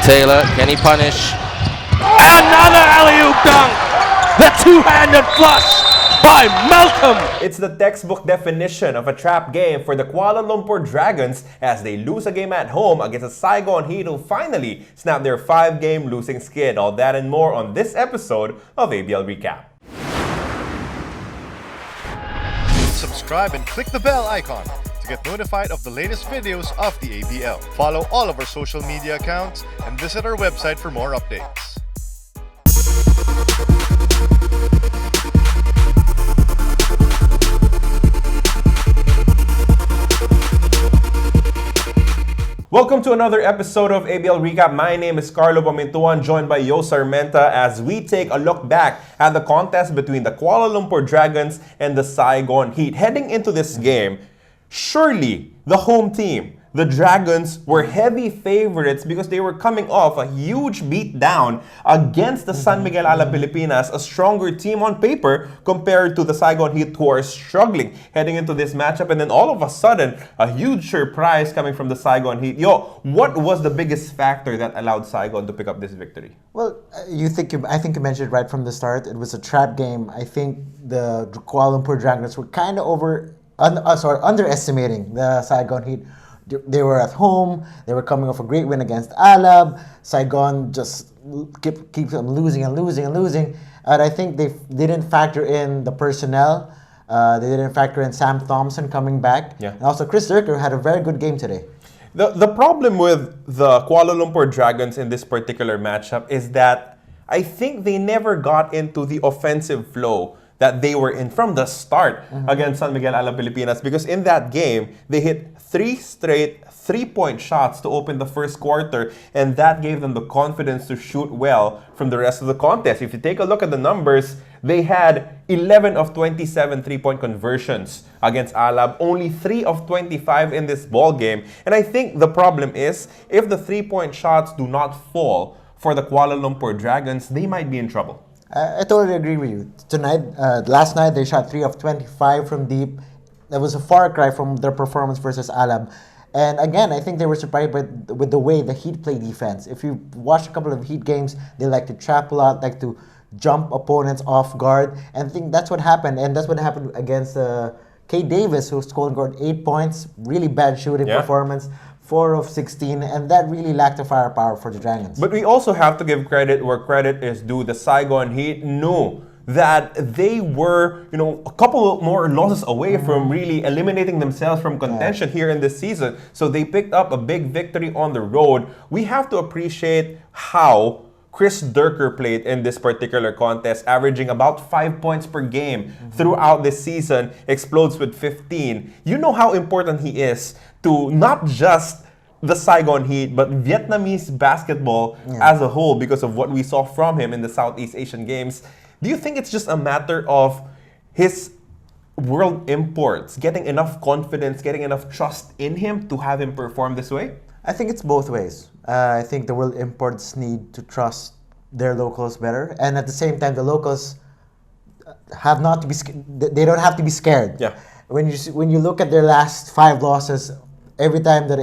Taylor, can he punish? Another alley-oop dunk! The two-handed flush by Malcolm! It's the textbook definition of a trap game for the Kuala Lumpur Dragons as they lose a game at home against the Saigon Heat who finally snapped their 5-game losing skid. All that and more on this episode of ABL Recap. Subscribe and click the bell icon to get notified of the latest videos of the ABL. Follow all of our social media accounts and visit our website for more updates. Welcome to another episode of ABL Recap. My name is Carlo Pamintuan, joined by Yo Sarmenta as we take a look back at the contest between the Kuala Lumpur Dragons and the Saigon Heat. Heading into this game, surely the home team, the Dragons, were heavy favorites because they were coming off a huge beatdown against the San Miguel Alab Pilipinas, a stronger team on paper compared to the Saigon Heat who are struggling heading into this matchup. And then all of a sudden, a huge surprise coming from the Saigon Heat. Yo, what was the biggest factor that allowed Saigon to pick up this victory? Well, I think you mentioned right from the start, it was a trap game. I think the Kuala Lumpur Dragons were kind of underestimating the Saigon Heat. They were at home. They were coming off a great win against Alab. Saigon just keeps them losing. And I think they didn't factor in the personnel. They didn't factor in Sam Thompson coming back. Yeah. And also Chris Durker had a very good game today. The problem with the Kuala Lumpur Dragons in this particular matchup is that I think they never got into the offensive flow that they were in from the start against San Miguel Alab Pilipinas, because in that game, they hit 3 straight 3-point shots to open the first quarter, and that gave them the confidence to shoot well from the rest of the contest. If you take a look at the numbers, they had 11 of 27 3-point conversions against Alab, only 3 of 25 in this ball game. And I think the problem is, if the 3-point shots do not fall for the Kuala Lumpur Dragons, they might be in trouble. I totally agree with you. Last night, they shot 3 of 25 from deep. That was a far cry from their performance versus Alab. And again, I think they were surprised with the way the Heat play defense. If you watch a couple of Heat games, they like to trap a lot, like to jump opponents off guard. And I think that's what happened. And that's what happened against K. Davis, who scored 8 points. Really bad shooting performance. 4 of 16, and that really lacked the firepower for the Dragons. But we also have to give credit where credit is due. The Saigon Heat knew that they were, a couple more losses away from really eliminating themselves from contention here in this season. So they picked up a big victory on the road. We have to appreciate how Chris Durker played in this particular contest, averaging about 5 points per game throughout this season, explodes with 15. You know how important he is to not just the Saigon Heat, but Vietnamese basketball as a whole because of what we saw from him in the Southeast Asian Games. Do you think it's just a matter of his world imports getting enough confidence, getting enough trust in him to have him perform this way? I think it's both ways. I think the world imports need to trust their locals better, and at the same time, the locals have not to be. They don't have to be scared. Yeah. When you look at their last 5 losses, every time that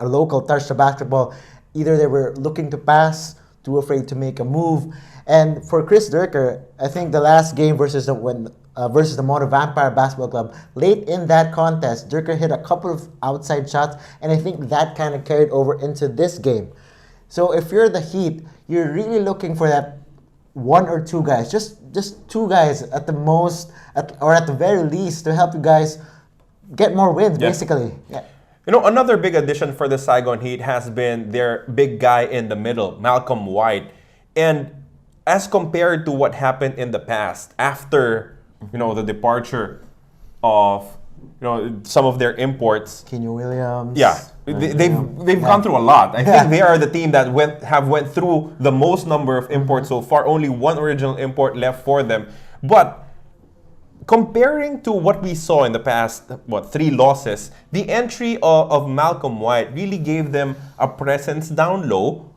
a local touched the basketball, either they were looking to pass, too afraid to make a move. And for Chris Durker, I think the last game versus the Mono Vampire Basketball Club, late in that contest, Durker hit a couple of outside shots, and I think that kind of carried over into this game. So if you're the Heat, you're really looking for that 1 or 2 guys, just 2 guys at the most, or at the very least, to help you guys get more wins, basically. Yeah. Another big addition for the Saigon Heat has been their big guy in the middle, Malcolm White. And as compared to what happened in the past, after, the departure of, some of their imports. Kenyon Williams. Yeah. They've gone through a lot. I think they are the team that went through the most number of imports so far. Only 1 original import left for them. But comparing to what we saw in the past, 3 losses, the entry of Malcolm White really gave them a presence down low.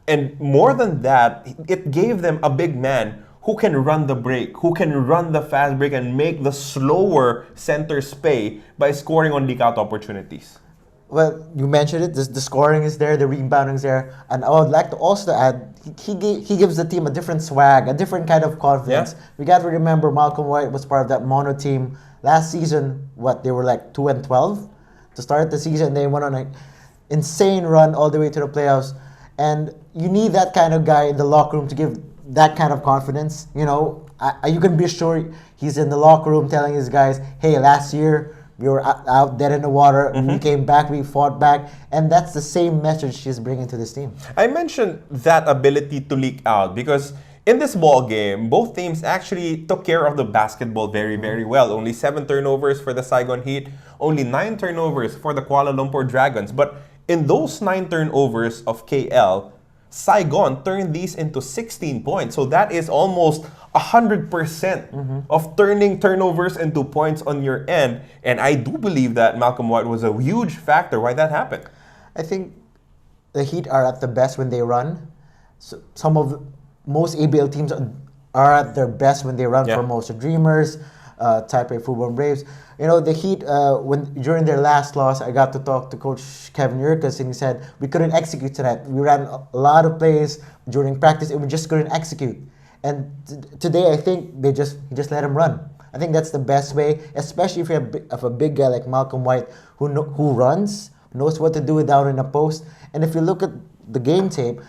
And more than that, it gave them a big man who can run the break, who can run the fast break and make the slower centers pay by scoring on leak out opportunities. Well, you mentioned it. The scoring is there, the rebounding is there, and I would like to also add he gives the team a different swag, a different kind of confidence. Yeah. We got to remember Malcolm White was part of that mono team last season. They were like 2-12 to start the season. They went on an insane run all the way to the playoffs, and you need that kind of guy in the locker room to give that kind of confidence. You know, you can be sure he's in the locker room telling his guys, "Hey, last year." We were out dead in the water. We came back. We fought back. And that's the same message she's bringing to this team. I mentioned that ability to leak out because in this ball game, both teams actually took care of the basketball very, very well. Only 7 turnovers for the Saigon Heat, only 9 turnovers for the Kuala Lumpur Dragons. But in those 9 turnovers of KL, Saigon turned these into 16 points. So that is almost 100% of turning turnovers into points on your end. And I do believe that Malcolm White was a huge factor why that happened. I think the Heat are at the best when they run. So most ABL teams are at their best when they run. Yeah. Formosa Dreamers, Taipei Fubon Braves. You know, the Heat, during their last loss, I got to talk to Coach Kevin Yerkes, and he said, we couldn't execute tonight. We ran a lot of plays during practice, and we just couldn't execute. And today, I think he just let him run. I think that's the best way, especially if you have a big guy like Malcolm White who runs, knows what to do down in the post. And if you look at the game tape,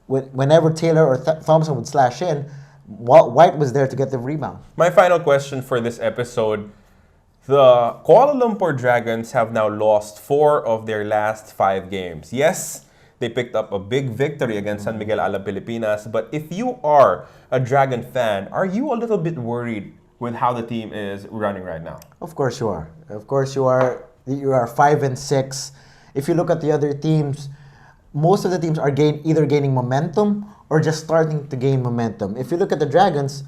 whenever Taylor or Thompson would slash in, White was there to get the rebound. My final question for this episode. The Kuala Lumpur Dragons have now lost 4 of their last 5 games. Yes, they picked up a big victory against San Miguel Alab Pilipinas. But if you are a Dragon fan, are you a little bit worried with how the team is running right now? Of course you are. Of course you are. You are 5-6. If you look at the other teams, most of the teams are either gaining momentum or just starting to gain momentum. If you look at the Dragons,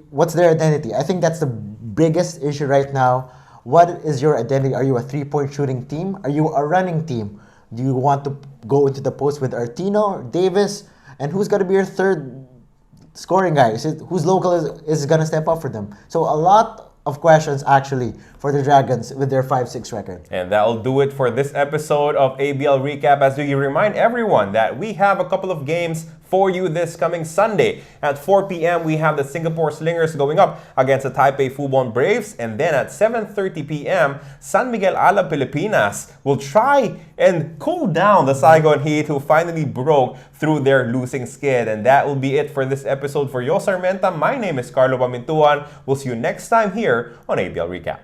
what's their identity? I think that's the biggest issue right now. What is your identity? Are you a 3-point shooting team? Are you a running team? Do you want to go into the post with Artino, Davis? And who's going to be your third scoring guy? Who's local is going to step up for them? So a lot of questions actually for the Dragons with their 5-6 record. And that'll do it for this episode of ABL Recap, as we remind everyone that we have a couple of games for you this coming Sunday. At 4 p.m., we have the Singapore Slingers going up against the Taipei Fubon Braves. And then at 7:30 p.m., San Miguel Alab Pilipinas will try and cool down the Saigon Heat, who finally broke through their losing skid. And that will be it for this episode. For Yo Sarmenta, my name is Carlo Pamintuan. We'll see you next time here on ABL Recap.